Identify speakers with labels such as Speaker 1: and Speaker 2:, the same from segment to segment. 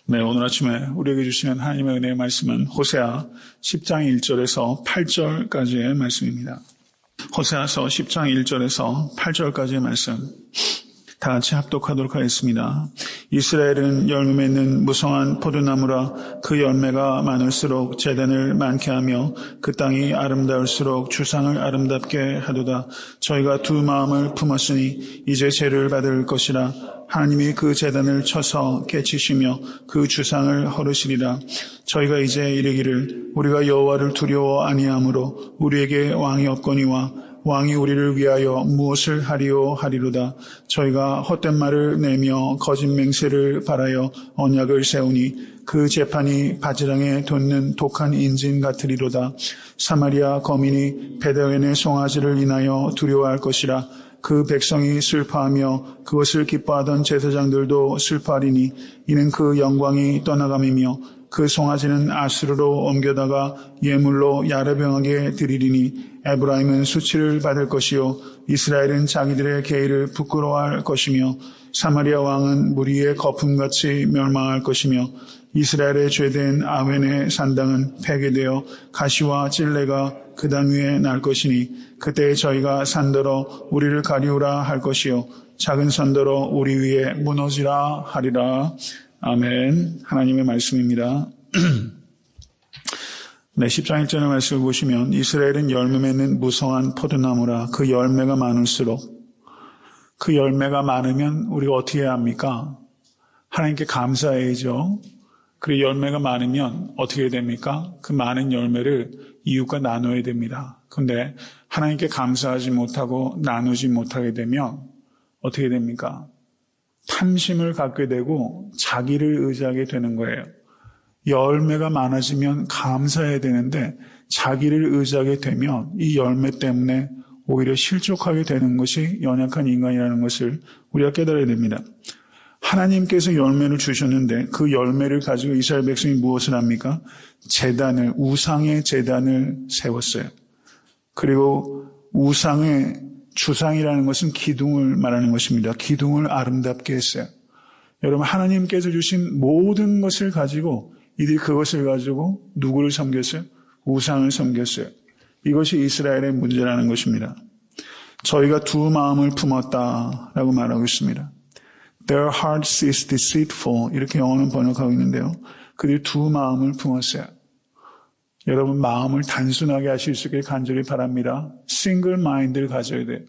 Speaker 1: 네, 오늘 아침에 우리에게 주시는 하나님의 은혜의 말씀은 호세아 10장 1절에서 8절까지의 말씀입니다. 호세아서 10장 1절에서 8절까지의 말씀 다 같이 합독하도록 하겠습니다. 이스라엘은 열매 맺는 무성한 포도나무라. 그 열매가 많을수록 제단을 많게 하며 그 땅이 아름다울수록 주상을 아름답게 하도다. 저희가 두 마음을 품었으니 이제 죄를 받을 것이라. 하나님이 그 제단을 쳐서 깨치시며 그 주상을 허르시리라. 저희가 이제 이르기를 우리가 여호와를 두려워 아니하므로 우리에게 왕이 없거니와 왕이 우리를 위하여 무엇을 하리오 하리로다. 저희가 헛된 말을 내며 거짓 맹세를 바라여 언약을 세우니 그 재판이 바지랑에 돋는 독한 인진 같으리로다. 사마리아 거민이 베데웬의 송아지를 인하여 두려워할 것이라. 그 백성이 슬퍼하며 그것을 기뻐하던 제사장들도 슬퍼하리니 이는 그 영광이 떠나감이며 그 송아지는 아스르로 옮겨다가 예물로 야레병하게 드리리니 에브라임은 수치를 받을 것이요 이스라엘은 자기들의 계의를 부끄러워할 것이며 사마리아 왕은 무리의 거품같이 멸망할 것이며 이스라엘의 죄된 아웬의 산당은 폐괴되어 가시와 찔레가 그 당 위에 날 것이니 그때 저희가 산더러 우리를 가리우라 할 것이요 작은 산더러 우리 위에 무너지라 하리라. 아멘. 하나님의 말씀입니다. 네, 10장 1절의 말씀을 보시면 이스라엘은 열매 맺는 무성한 포도나무라. 그 열매가 많을수록 그 열매가 많으면 우리가 어떻게 해야 합니까? 하나님께 감사해야죠. 그리고 열매가 많으면 어떻게 해야 됩니까? 그 많은 열매를 이웃과 나눠야 됩니다. 그런데 하나님께 감사하지 못하고 나누지 못하게 되면 어떻게 됩니까? 탐심을 갖게 되고 자기를 의지하게 되는 거예요. 열매가 많아지면 감사해야 되는데 자기를 의지하게 되면 이 열매 때문에 오히려 실족하게 되는 것이 연약한 인간이라는 것을 우리가 깨달아야 됩니다. 하나님께서 열매를 주셨는데 그 열매를 가지고 이스라엘 백성이 무엇을 합니까? 제단을, 우상의 제단을 세웠어요. 그리고 우상의 주상이라는 것은 기둥을 말하는 것입니다. 기둥을 아름답게 했어요. 여러분, 하나님께서 주신 모든 것을 가지고 이들이 그것을 가지고 누구를 섬겼어요? 우상을 섬겼어요. 이것이 이스라엘의 문제라는 것입니다. 저희가 두 마음을 품었다라고 말하고 있습니다. Their hearts is deceitful 이렇게 영어는 번역하고 있는데요. 그들이 두 마음을 품었어요. 여러분, 마음을 단순하게 하실 수 있게 간절히 바랍니다. 싱글 마인드를 가져야 돼요.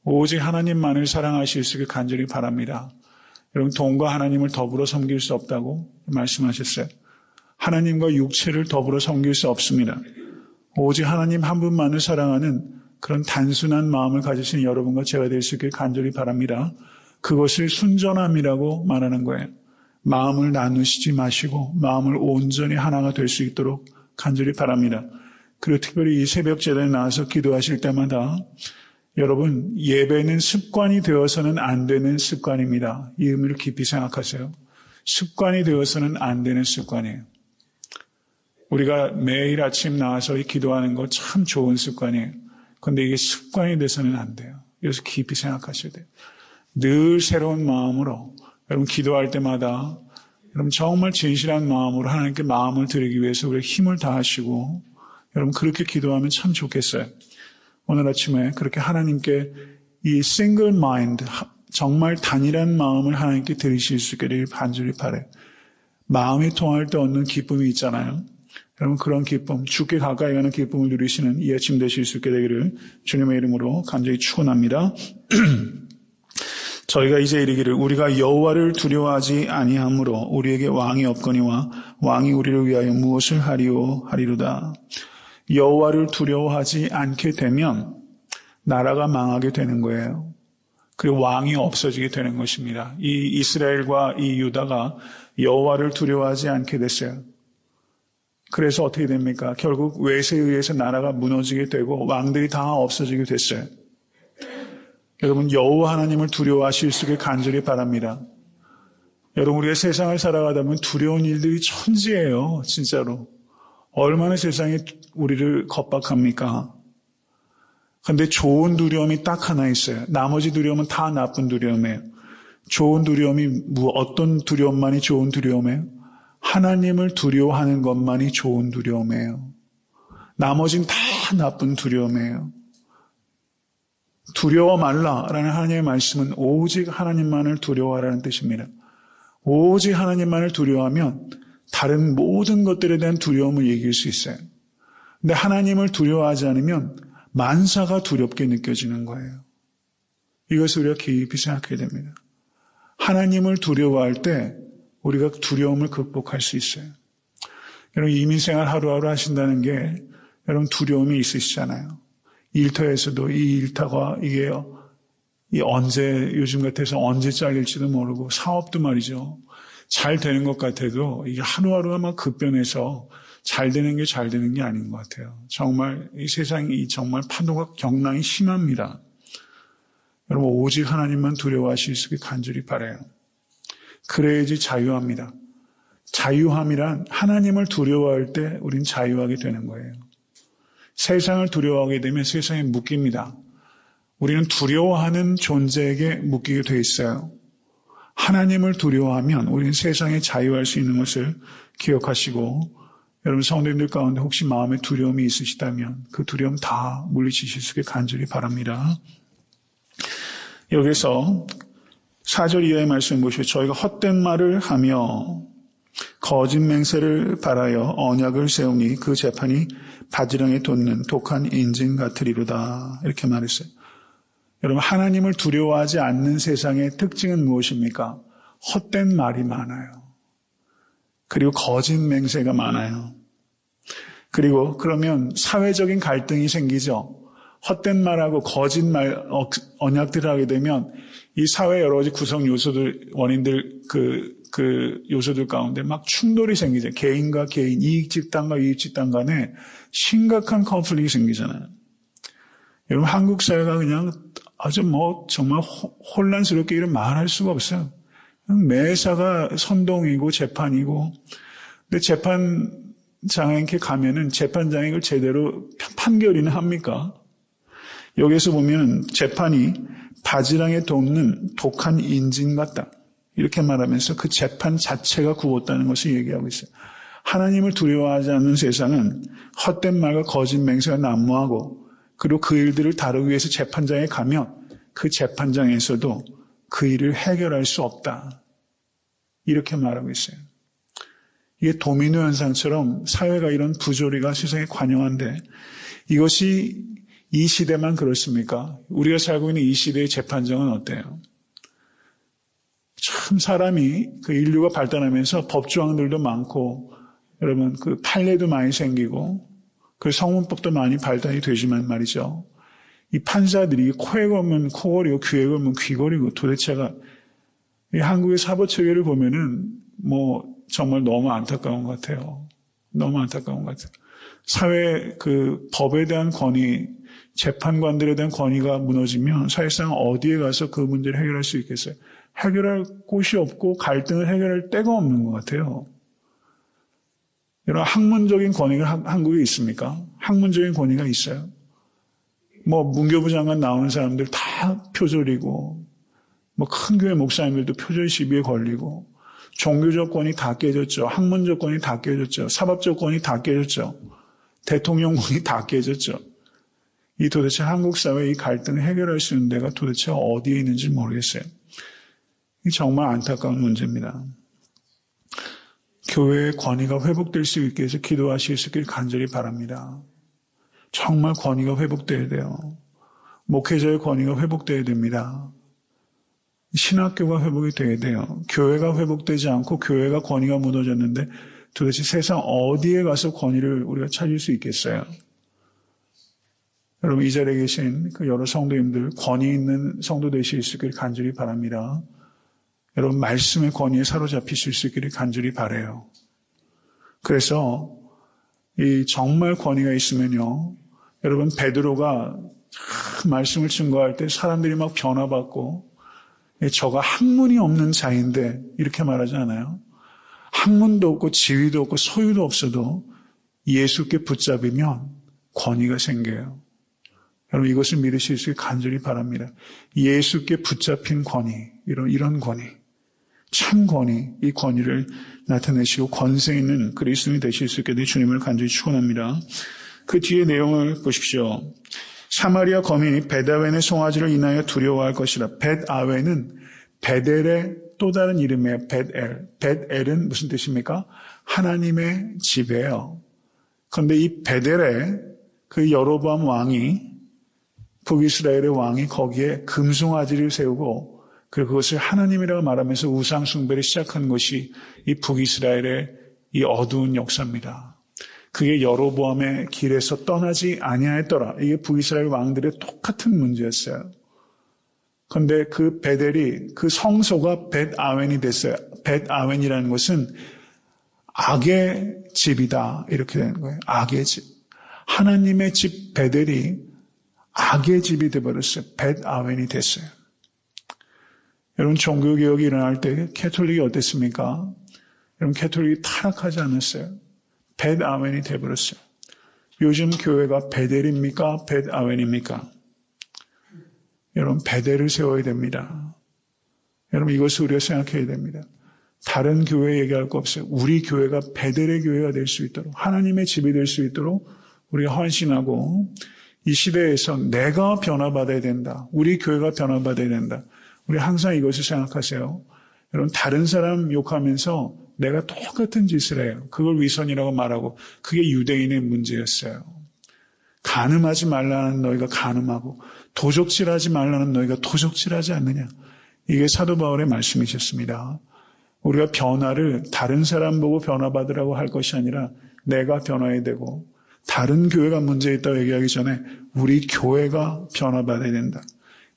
Speaker 1: 오직 하나님만을 사랑하실 수 있게 간절히 바랍니다. 여러분, 돈과 하나님을 더불어 섬길 수 없다고 말씀하셨어요. 하나님과 육체를 더불어 섬길 수 없습니다. 오직 하나님 한 분만을 사랑하는 그런 단순한 마음을 가지신 여러분과 제가 될 수 있게 간절히 바랍니다. 그것을 순전함이라고 말하는 거예요. 마음을 나누시지 마시고 마음을 온전히 하나가 될 수 있도록 간절히 바랍니다. 그리고 특별히 이 새벽 제단에 나와서 기도하실 때마다 여러분, 예배는 습관이 되어서는 안 되는 습관입니다. 이 의미를 깊이 생각하세요. 습관이 되어서는 안 되는 습관이에요. 우리가 매일 아침 나와서 기도하는 거 참 좋은 습관이에요. 그런데 이게 습관이 돼서는 안 돼요. 그래서 깊이 생각하셔야 돼요. 늘 새로운 마음으로 여러분 기도할 때마다 여러분 정말 진실한 마음으로 하나님께 마음을 드리기 위해서 우리 힘을 다하시고 여러분 그렇게 기도하면 참 좋겠어요. 오늘 아침에 그렇게 하나님께 이 싱글 마인드 정말 단일한 마음을 하나님께 드리실 수 있기를 간절히 바라요. 마음이 통할 때 얻는 기쁨이 있잖아요. 여러분 그런 기쁨, 주께 가까이 가는 기쁨을 누리시는 이 아침 되실 수 있게 되기를 주님의 이름으로 간절히 축원합니다. 저희가 이제 이르기를 우리가 여호와를 두려워하지 아니하므로 우리에게 왕이 없거니와 왕이 우리를 위하여 무엇을 하리오 하리로다. 여호와를 두려워하지 않게 되면 나라가 망하게 되는 거예요. 그리고 왕이 없어지게 되는 것입니다. 이 이스라엘과 이 유다가 여호와를 두려워하지 않게 됐어요. 그래서 어떻게 됩니까? 결국 외세에 의해서 나라가 무너지게 되고 왕들이 다 없어지게 됐어요. 여러분 여호와 하나님을 두려워하실 수 있게 간절히 바랍니다. 여러분 우리가 세상을 살아가다 보면 두려운 일들이 천지예요. 진짜로. 얼마나 세상이 우리를 겁박합니까? 그런데 좋은 두려움이 딱 하나 있어요. 나머지 두려움은 다 나쁜 두려움이에요. 좋은 두려움이 어떤 두려움만이 좋은 두려움이에요? 하나님을 두려워하는 것만이 좋은 두려움이에요. 나머진 다 나쁜 두려움이에요. 두려워 말라라는 하나님의 말씀은 오직 하나님만을 두려워하라는 뜻입니다. 오직 하나님만을 두려워하면 다른 모든 것들에 대한 두려움을 이길 수 있어요. 근데 하나님을 두려워하지 않으면 만사가 두렵게 느껴지는 거예요. 이것을 우리가 깊이 생각해야 됩니다. 하나님을 두려워할 때 우리가 두려움을 극복할 수 있어요. 여러분 이민생활 하루하루 하신다는 게 여러분 두려움이 있으시잖아요. 일터에서도 이 일터가 이게 언제 요즘 같아서 언제 잘릴지도 모르고 사업도 말이죠. 잘 되는 것 같아도 이게 하루하루가 막 급변해서 잘 되는 게 아닌 것 같아요. 정말 이 세상이 정말 파도가 경랑이 심합니다. 여러분 오직 하나님만 두려워하실 수 있게 간절히 바라요. 그래야지 자유합니다. 자유함이란 하나님을 두려워할 때 우린 자유하게 되는 거예요. 세상을 두려워하게 되면 세상에 묶입니다. 우리는 두려워하는 존재에게 묶이게 돼 있어요. 하나님을 두려워하면 우리는 세상에 자유할 수 있는 것을 기억하시고 여러분 성도님들 가운데 혹시 마음에 두려움이 있으시다면 그 두려움 다 물리치실 수 있게 간절히 바랍니다. 여기서 4절 이하의 말씀 보시고 저희가 헛된 말을 하며 거짓 맹세를 바라여 언약을 세우니 그 재판이 바지랑에 돋는 독한 인진 같으리로다. 이렇게 말했어요. 여러분 하나님을 두려워하지 않는 세상의 특징은 무엇입니까? 헛된 말이 많아요. 그리고 거짓 맹세가 많아요. 그리고 그러면 사회적인 갈등이 생기죠. 헛된 말하고 거짓말 언약들을 하게 되면 이 사회 여러 가지 구성 요소들 원인들 그 요소들 가운데 막 충돌이 생기죠. 개인과 개인, 이익 집단과 이익 집단 간에 심각한 컨플릭이 생기잖아요. 여러분 한국 사회가 그냥 아주 정말 혼란스럽게 이런 말할 수가 없어요. 매사가 선동이고 재판이고. 근데 재판장에 이렇게 가면은 재판장이 이걸 제대로 판결이나 합니까? 여기서 보면 재판이 바지랑에 돋는 독한 인진 같다. 이렇게 말하면서 그 재판 자체가 굽었다는 것을 얘기하고 있어요. 하나님을 두려워하지 않는 세상은 헛된 말과 거짓 맹세가 난무하고 그리고 그 일들을 다루기 위해서 재판장에 가면 그 재판장에서도 그 일을 해결할 수 없다. 이렇게 말하고 있어요. 이게 도미노 현상처럼 사회가 이런 부조리가 세상에 관영한데 이것이 이 시대만 그렇습니까? 우리가 살고 있는 이 시대의 재판정은 어때요? 참 사람이 그 인류가 발달하면서 법조항들도 많고 여러분 그 판례도 많이 생기고 그 성문법도 많이 발달이 되지만 말이죠. 이 판사들이 코에 걸면 코걸이고 귀에 걸면 귀걸이고 도대체가 이 한국의 사법체계를 보면은 정말 너무 안타까운 것 같아요. 너무 안타까운 것 같아요. 사회 그 법에 대한 권위, 재판관들에 대한 권위가 무너지면 사실상 어디에 가서 그 문제를 해결할 수 있겠어요? 해결할 곳이 없고 갈등을 해결할 데가 없는 것 같아요. 이런 학문적인 권위가 한국에 있습니까? 학문적인 권위가 있어요. 문교부 장관 나오는 사람들 다 표절이고, 큰 교회 목사님들도 표절 시비에 걸리고, 종교적 권위 다 깨졌죠. 학문적 권위 다 깨졌죠. 사법적 권위 다 깨졌죠. 대통령 권위 다 깨졌죠. 이 도대체 한국 사회의 이 갈등을 해결할 수 있는 데가 도대체 어디에 있는지 모르겠어요. 이 정말 안타까운 문제입니다. 교회의 권위가 회복될 수 있게 해서 기도하실 수 있길 간절히 바랍니다. 정말 권위가 회복돼야 돼요. 목회자의 권위가 회복돼야 됩니다. 신학교가 회복이 돼야 돼요. 교회가 회복되지 않고 교회가 권위가 무너졌는데 도대체 세상 어디에 가서 권위를 우리가 찾을 수 있겠어요? 여러분 이 자리에 계신 그 여러 성도님들 권위 있는 성도 되실 수 있기를 간절히 바랍니다. 여러분 말씀의 권위에 사로잡히실 수 있기를 간절히 바라요. 그래서 이 정말 권위가 있으면요. 여러분 베드로가 말씀을 증거할 때 사람들이 막 변화받고 저가 학문이 없는 자인데 이렇게 말하지 않아요? 학문도 없고 지위도 없고 소유도 없어도 예수께 붙잡으면 권위가 생겨요. 여러분 이것을 믿으실 수 있게 간절히 바랍니다. 예수께 붙잡힌 권위, 이런 권위. 참 권위, 이 권위를 나타내시고 권세 있는 그리스도인이 되실 수 있게 되 주님을 간절히 축원합니다. 그 뒤에 내용을 보십시오. 사마리아 거민이 벳아웬의 송아지를 인하여 두려워할 것이라. 벳아웬은 베델의 또 다른 이름이에요. 벳엘. 벳엘은 무슨 뜻입니까? 하나님의 집이에요. 그런데 이 베델에 그 여로보암 왕이, 북이스라엘의 왕이 거기에 금송아지를 세우고 그리고 그것을 하나님이라고 말하면서 우상 숭배를 시작한 것이 이 북이스라엘의 이 어두운 역사입니다. 그게 여로보암의 길에서 떠나지 아니하였더라. 이게 북이스라엘 왕들의 똑같은 문제였어요. 그런데 그 베델이, 그 성소가 벳아웬이 됐어요. 벳아웬이라는 것은 악의 집이다, 이렇게 되는 거예요. 악의 집. 하나님의 집 베델이 악의 집이 되어버렸어요. 벳아웬이 됐어요. 여러분, 종교개혁이 일어날 때 캐톨릭이 어땠습니까? 여러분, 캐톨릭이 타락하지 않았어요. 벳아웬이 되어버렸어요. 요즘 교회가 베델입니까? 벳아웬입니까? 여러분, 베델을 세워야 됩니다. 여러분, 이것을 우리가 생각해야 됩니다. 다른 교회 얘기할 거 없어요. 우리 교회가 베델의 교회가 될 수 있도록, 하나님의 집이 될 수 있도록 우리가 헌신하고, 이 시대에서 내가 변화받아야 된다. 우리 교회가 변화받아야 된다. 우리 항상 이것을 생각하세요. 여러분, 다른 사람 욕하면서 내가 똑같은 짓을 해요. 그걸 위선이라고 말하고, 그게 유대인의 문제였어요. 간음하지 말라는 너희가 간음하고, 도적질하지 말라는 너희가 도적질하지 않느냐. 이게 사도 바울의 말씀이셨습니다. 우리가 변화를 다른 사람 보고 변화받으라고 할 것이 아니라 내가 변화해야 되고, 다른 교회가 문제 있다고 얘기하기 전에 우리 교회가 변화받아야 된다.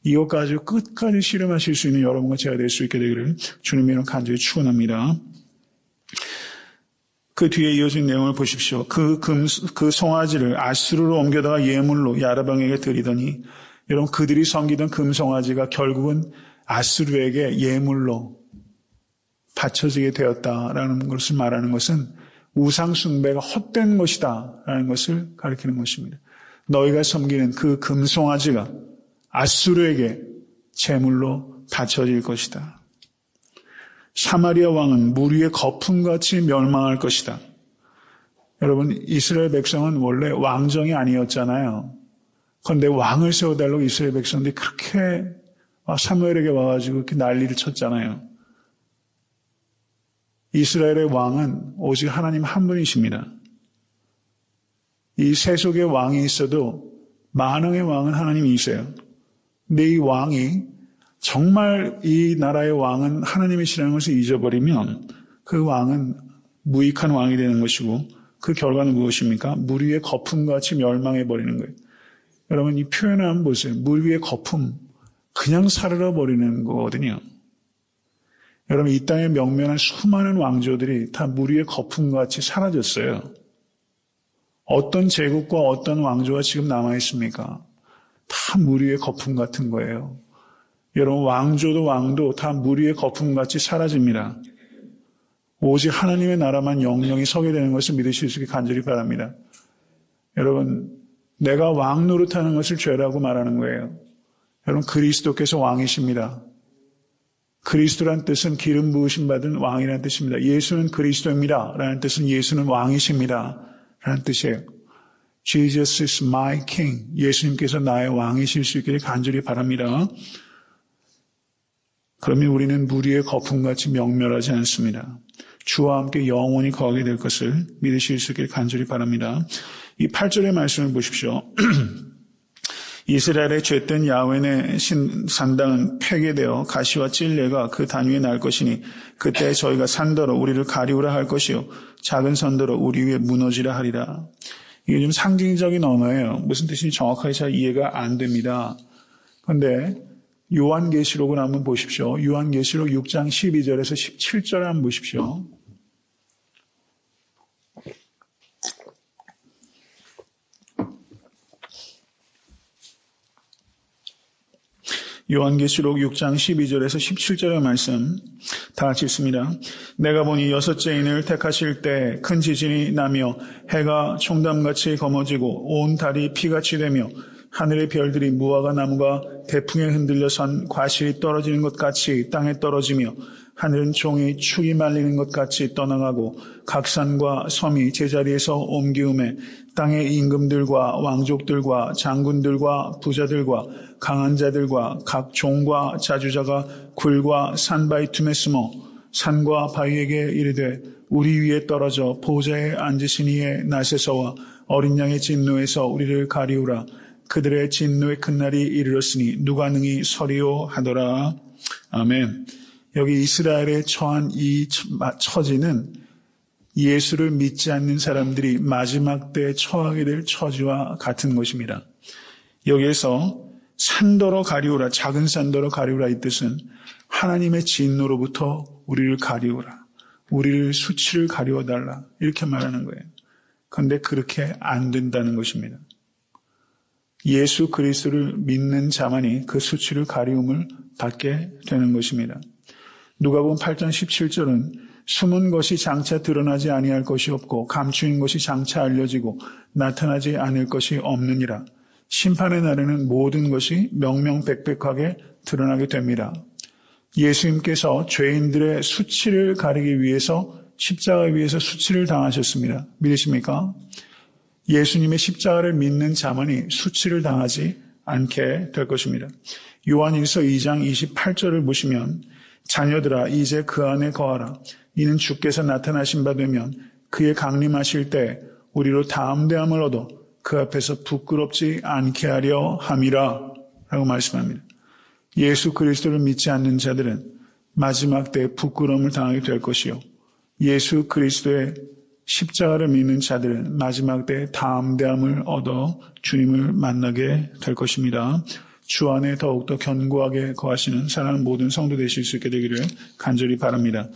Speaker 1: 이것 가지고 끝까지 실험하실 수 있는 여러분과 제가 될 수 있게 되기를 주님의 이름 간절히 축원합니다. 그 뒤에 이어진 내용을 보십시오. 그 송아지를 아수르로 옮겨다가 예물로 야르방에게 드리더니, 여러분, 그들이 섬기던 금송아지가 결국은 아수르에게 예물로 바쳐지게 되었다라는 것을 말하는 것은 우상 숭배가 헛된 것이다라는 것을 가리키는 것입니다. 너희가 섬기는 그 금송아지가 아수르에게 제물로 바쳐질 것이다. 사마리아 왕은 물 위의 거품같이 멸망할 것이다. 여러분, 이스라엘 백성은 원래 왕정이 아니었잖아요. 그런데 왕을 세워달라고 이스라엘 백성들이 그렇게 사무엘에게 와가지고 그렇게 난리를 쳤잖아요. 이스라엘의 왕은 오직 하나님 한 분이십니다. 이 세속의 왕이 있어도 만왕의 왕은 하나님이세요. 근데 이 왕이 정말 이 나라의 왕은 하나님이시라는 것을 잊어버리면 그 왕은 무익한 왕이 되는 것이고, 그 결과는 무엇입니까? 물 위의 거품같이 멸망해버리는 거예요. 여러분, 이 표현을 한번 보세요. 물 위의 거품, 그냥 사르러버리는 거거든요. 여러분, 이 땅에 명명한 수많은 왕조들이 다 물 위의 거품같이 사라졌어요. 어떤 제국과 어떤 왕조가 지금 남아있습니까? 다 물 위의 거품 같은 거예요. 여러분, 왕조도 왕도 다 물 위의 거품같이 사라집니다. 오직 하나님의 나라만 영영이 서게 되는 것을 믿으실 수 있게 간절히 바랍니다. 여러분, 내가 왕 노릇하는 것을 죄라고 말하는 거예요. 여러분, 그리스도께서 왕이십니다. 그리스도란 뜻은 기름 부으심 받은 왕이라는 뜻입니다. 예수는 그리스도입니다. 라는 뜻은 예수는 왕이십니다. 라는 뜻이에요. Jesus is my king. 예수님께서 나의 왕이실 수 있기를 간절히 바랍니다. 그러면 우리는 물 위의 거품같이 명멸하지 않습니다. 주와 함께 영원히 거하게 될 것을 믿으실 수 있기를 간절히 바랍니다. 이 8절의 말씀을 보십시오. 이스라엘의 죄된 야훼의 산당은 폐괴되어 가시와 찔레가 그 단 위에 날 것이니 그때 저희가 산더러 우리를 가리우라 할 것이요 작은 산더러 우리 위에 무너지라 하리라. 이게 좀 상징적인 언어예요. 무슨 뜻인지 정확하게 잘 이해가 안 됩니다. 그런데 요한계시록을 한번 보십시오. 요한계시록 6장 12절에서 17절을 한번 보십시오. 요한계시록 6장 12절에서 17절의 말씀 다 같이 읽습니다. 내가 보니 여섯째 인을 택하실 때 큰 지진이 나며 해가 총담같이 검어지고 온 달이 피같이 되며 하늘의 별들이 무화과 나무가 대풍에 흔들려 선 과실이 떨어지는 것 같이 땅에 떨어지며 하늘은 종이 축이 말리는 것 같이 떠나가고 각 산과 섬이 제자리에서 옮기움에 땅의 임금들과 왕족들과 장군들과 부자들과 강한 자들과 각 종과 자주자가 굴과 산바위 틈에 숨어 산과 바위에게 이르되 우리 위에 떨어져 보좌에 앉으신 이의 낫에서와 어린 양의 진노에서 우리를 가리우라. 그들의 진노의 큰 날이 이르렀으니 누가 능히 서리오 하더라. 아멘. 여기 이스라엘에 처한 이 처지는 예수를 믿지 않는 사람들이 마지막 때에 처하게 될 처지와 같은 것입니다. 여기에서 산더러 가리우라, 작은 산더러 가리우라 이 뜻은 하나님의 진노로부터 우리를 가리우라, 우리를 수치를 가리워달라 이렇게 말하는 거예요. 그런데 그렇게 안 된다는 것입니다. 예수 그리스도를 믿는 자만이 그 수치를 가리움을 받게 되는 것입니다. 누가복음 8장 17절은 숨은 것이 장차 드러나지 아니할 것이 없고 감추인 것이 장차 알려지고 나타나지 않을 것이 없느니라. 심판의 날에는 모든 것이 명명백백하게 드러나게 됩니다. 예수님께서 죄인들의 수치를 가리기 위해서 십자가 위에서 수치를 당하셨습니다. 믿으십니까? 예수님의 십자가를 믿는 자만이 수치를 당하지 않게 될 것입니다. 요한일서 2장 28절을 보시면 자녀들아 이제 그 안에 거하라. 이는 주께서 나타나신 바 되면 그의 강림하실 때 우리로 담대함을 얻어 그 앞에서 부끄럽지 않게 하려 함이라 라고 말씀합니다. 예수 그리스도를 믿지 않는 자들은 마지막 때 부끄러움을 당하게 될 것이요. 예수 그리스도의 십자가를 믿는 자들은 마지막 때 담대함을 얻어 주님을 만나게 될 것입니다. 주 안에 더욱더 견고하게 거하시는 사랑하는 모든 성도 되실 수 있게 되기를 간절히 바랍니다.